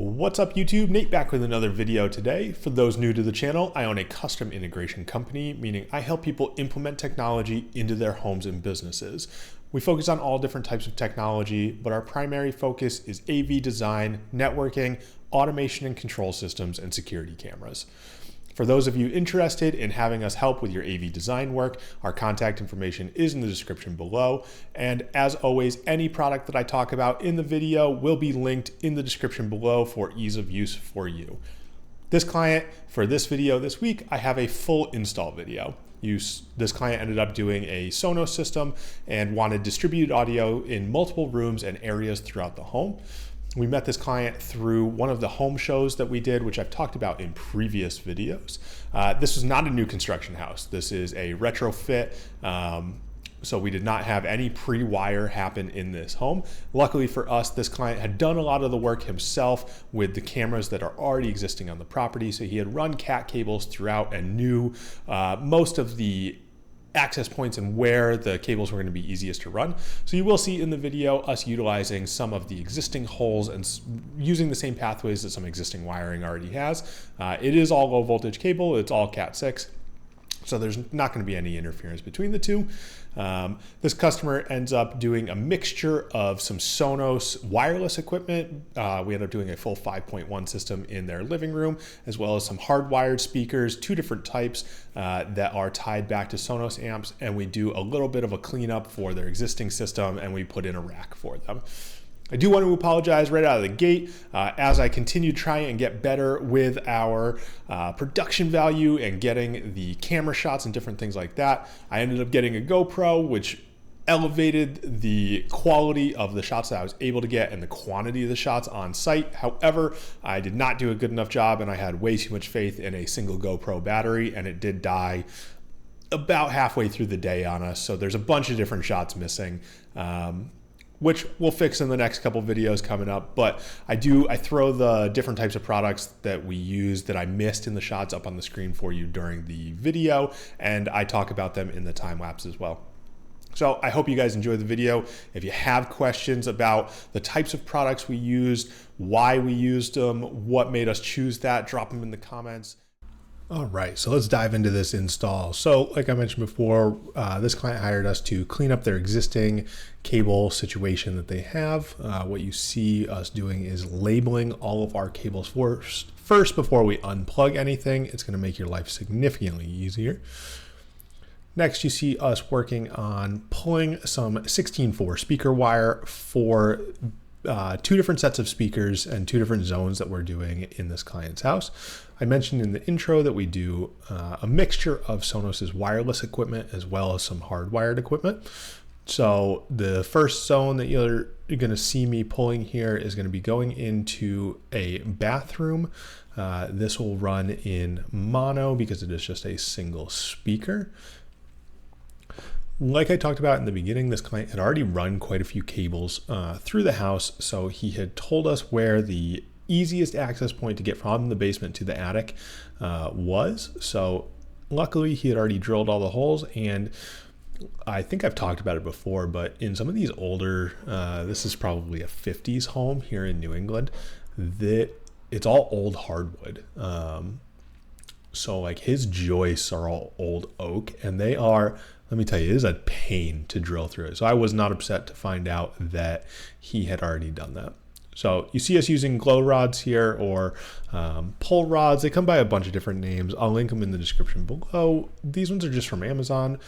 What's up YouTube? Nate back with another video today. For those new to the channel, I own a custom integration company, meaning I help people implement technology into their homes and businesses. We focus on all different types of technology, but our primary focus is AV design, networking, automation and control systems, and security cameras. For those of you interested in having us help with your AV design work, our contact information is in the description below. And as always, any product that I talk about in the video will be linked in the description below for ease of use for you. This client, for this video this week, I have a full install video. This client ended up doing a Sonos system and wanted distributed audio in multiple rooms and areas throughout the home. We met this client through one of the home shows that we did, which I've talked about in previous videos. This was not a new construction house. This is a retrofit. So we did not have any pre-wire happen in this home. Luckily for us, this client had done a lot of the work himself with the cameras that are already existing on the property. So he had run cat cables throughout and knew most of the access points and where the cables were going to be easiest to run. So you will see in the video us utilizing some of the existing holes and using the same pathways that some existing wiring already has. It is all low voltage cable. It's all Cat 6. So there's not going to be any interference between the two. This customer ends up doing a mixture of some Sonos wireless equipment. We end up doing a full 5.1 system in their living room, as well as some hardwired speakers, two different types that are tied back to Sonos amps. And we do a little bit of a cleanup for their existing system, and we put in a rack for them. I do want to apologize right out of the gate as I continue to try and get better with our production value and getting the camera shots and different things like that. I ended up getting a GoPro, which elevated the quality of the shots that I was able to get and the quantity of the shots on site. However, I did not do a good enough job, and I had way too much faith in a single GoPro battery, and it did die about halfway through the day on us. So there's a bunch of different shots missing. Which we'll fix in the next couple videos coming up. But I throw the different types of products that we use that I missed in the shots up on the screen for you during the video, and I talk about them in the time lapse as well. So I hope you guys enjoy the video. If you have questions about the types of products we used, why we used them, what made us choose that, drop them in the comments. All right, so let's dive into this install. So like I mentioned before, this client hired us to clean up their existing cable situation that they have. What you see us doing is labeling all of our cables first before we unplug anything. It's gonna make your life significantly easier. Next, you see us working on pulling some 16.4 speaker wire for two different sets of speakers and two different zones that we're doing in this client's house. I mentioned in the intro that we do a mixture of Sonos's wireless equipment as well as some hardwired equipment. So the first zone that you're going to see me pulling here is going to be going into a bathroom. This will run in mono because it is just a single speaker. Like I talked about in the beginning, this client had already run quite a few cables through the house. So he had told us where the easiest access point to get from the basement to the attic was. So luckily he had already drilled all the holes, and I think I've talked about it before, but in some of these older, this is probably a 50s home here in New England, that it's all old hardwood. So like his joists are all old oak, and they are, let me tell you, it is a pain to drill through it. So I was not upset to find out that he had already done that. So you see us using glow rods here, or pull rods. They come by a bunch of different names. I'll link them in the description below. These ones are just from Amazon.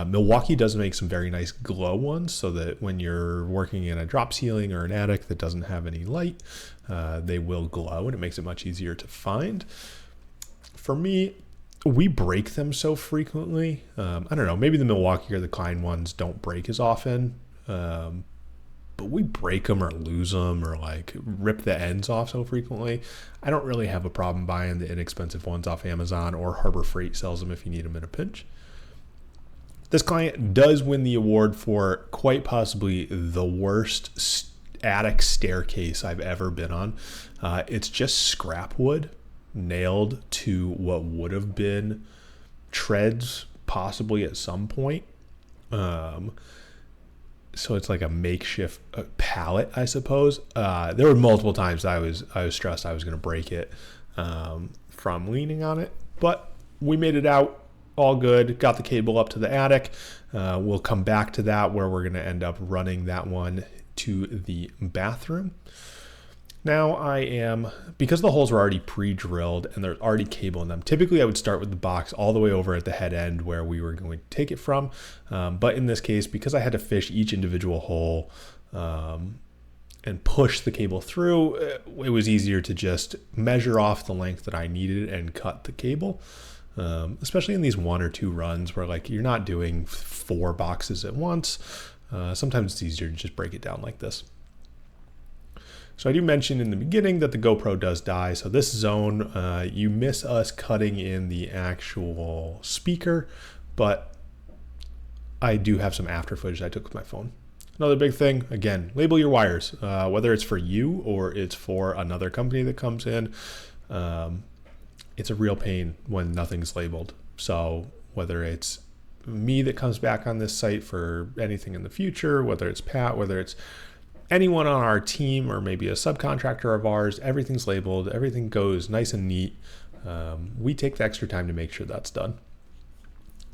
Milwaukee does make some very nice glow ones, so that when you're working in a drop ceiling or an attic that doesn't have any light, they will glow, and it makes it much easier to find. For me, we break them so frequently. I don't know, maybe the Milwaukee or the Klein ones don't break as often. But we break them or lose them or like rip the ends off so frequently. I don't really have a problem buying the inexpensive ones off Amazon, or Harbor Freight sells them if you need them in a pinch. This client does win the award for quite possibly the worst attic staircase I've ever been on. It's just scrap wood nailed to what would have been treads possibly at some point. So it's like a makeshift pallet, I suppose. There were multiple times I was stressed I was going to break it from leaning on it, but we made it out all good. Got the cable up to the attic. We'll come back to that where we're going to end up running that one to the bathroom. Now because the holes were already pre-drilled and there's already cable in them, typically I would start with the box all the way over at the head end where we were going to take it from. But in this case, because I had to fish each individual hole and push the cable through, it was easier to just measure off the length that I needed and cut the cable. Especially in these 1 or 2 runs where like you're not doing 4 boxes at once. Sometimes it's easier to just break it down like this. So I do mention in the beginning that the GoPro does die. So this zone, you miss us cutting in the actual speaker, but I do have some after footage I took with my phone. Another big thing, again, label your wires, whether it's for you or it's for another company that comes in. It's a real pain when nothing's labeled. So whether it's me that comes back on this site for anything in the future, whether it's Pat, whether it's anyone on our team or maybe a subcontractor of ours, everything's labeled, everything goes nice and neat. We take the extra time to make sure that's done.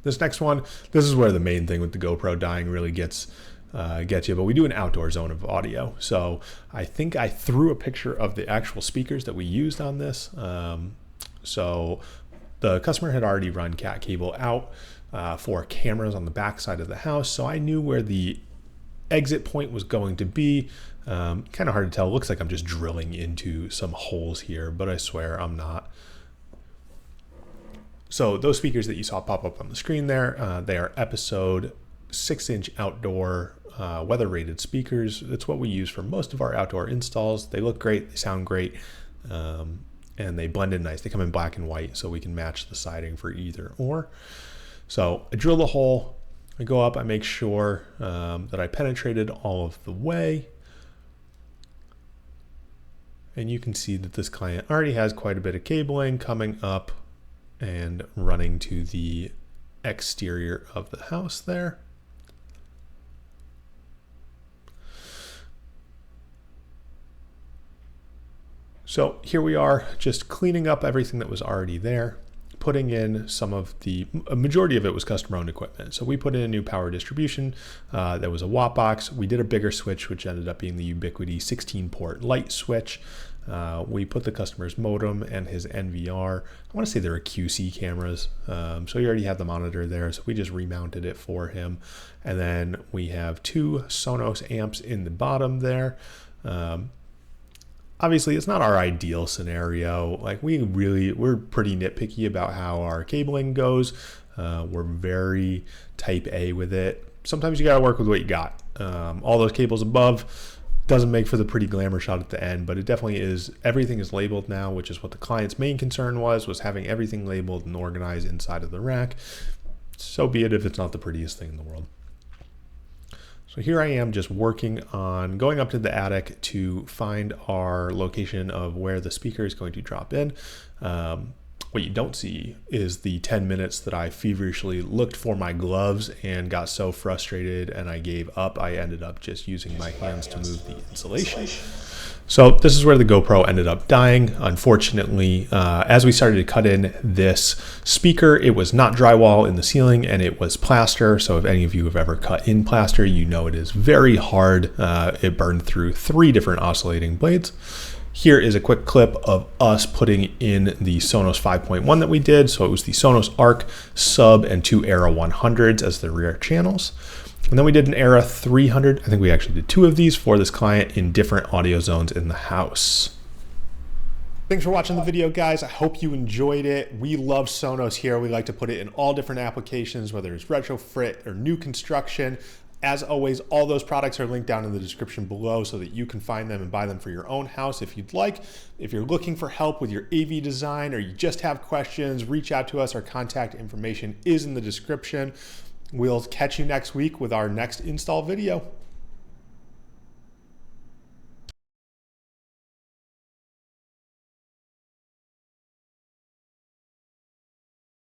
This next one, this is where the main thing with the GoPro dying really gets you, but we do an outdoor zone of audio. So I think I threw a picture of the actual speakers that we used on this. So the customer had already run cat cable out for cameras on the back side of the house. So I knew where the exit point was going to be. Kind of hard to tell. It looks like I'm just drilling into some holes here, but I swear I'm not. So those speakers that you saw pop up on the screen there, they are Episode 6-inch outdoor weather rated speakers. It's what we use for most of our outdoor installs. They look great. They sound great. And they blend in nice. They come in black and white, so we can match the siding for either or. So I drill the hole. I go up, I make sure that I penetrated all of the way. And you can see that this client already has quite a bit of cabling coming up and running to the exterior of the house there. So here we are, just cleaning up everything that was already there, putting in a majority of it was customer-owned equipment. So we put in a new power distribution. There was a watt box. We did a bigger switch, which ended up being the Ubiquiti 16-port light switch. We put the customer's modem and his NVR. I want to say they were QC cameras. So he already had the monitor there. So we just remounted it for him. And then we have 2 Sonos amps in the bottom there. Obviously, it's not our ideal scenario. Like we're pretty nitpicky about how our cabling goes. We're very type A with it. Sometimes you gotta work with what you got. All those cables above doesn't make for the pretty glamour shot at the end, but it definitely is. Everything is labeled now, which is what the client's main concern was having everything labeled and organized inside of the rack. So be it if it's not the prettiest thing in the world. So here I am just working on going up to the attic to find our location of where the speaker is going to drop in. What you don't see is the 10 minutes that I feverishly looked for my gloves and got so frustrated and I gave up. I ended up just using my hands to move the insulation. So this is where the GoPro ended up dying. Unfortunately, as we started to cut in this speaker, it was not drywall in the ceiling and it was plaster. So if any of you have ever cut in plaster, you know it is very hard. It burned through 3 different oscillating blades. Here is a quick clip of us putting in the Sonos 5.1 that we did. So it was the Sonos Arc, Sub, and 2 Era 100s as the rear channels. And then we did an Era 300. I think we actually did 2 of these for this client in different audio zones in the house. Thanks for watching the video, guys. I hope you enjoyed it. We love Sonos here. We like to put it in all different applications, whether it's retrofit or new construction. As always, all those products are linked down in the description below so that you can find them and buy them for your own house if you'd like. If you're looking for help with your AV design or you just have questions, reach out to us. Our contact information is in the description. We'll catch you next week with our next install video.